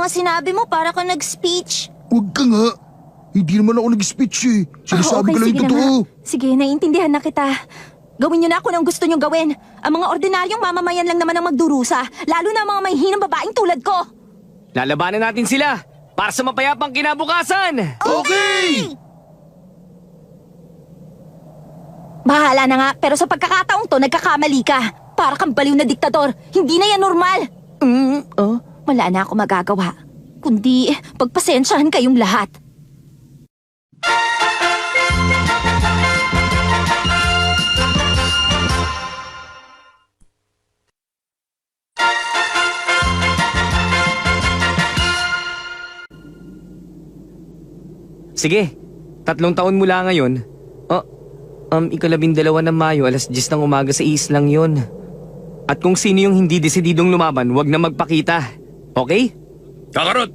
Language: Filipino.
mga sinabi mo para ka nag-speech. Huwag ka nga. Hindi naman ako nag-speech eh. Sinasabi ko lang sige yung na totoo. nga. Sige, naiintindihan na kita. Gawin niyo na kung anong gusto niyong gawin. Ang mga ordinaryong mamamayan lang naman ang magdurusa, lalo na ang mga mahihinang babaeng tulad ko. Lalabanan natin sila para sa mapayapang kinabukasan! Okay! Bahala na nga, pero sa pagkakataong to, nagkakamali ka. Para kang baliw na diktador. Hindi na yan normal. Wala na ako magagawa. Kundi, pagpasensyahan kayong lahat. Sige, 3 taon mula ngayon. Ikalabindalawa ng Mayo, alas 10 ng umaga sa islang yon. At kung sino yung hindi desididong lumaban, wag na magpakita. Okay? Kakarot!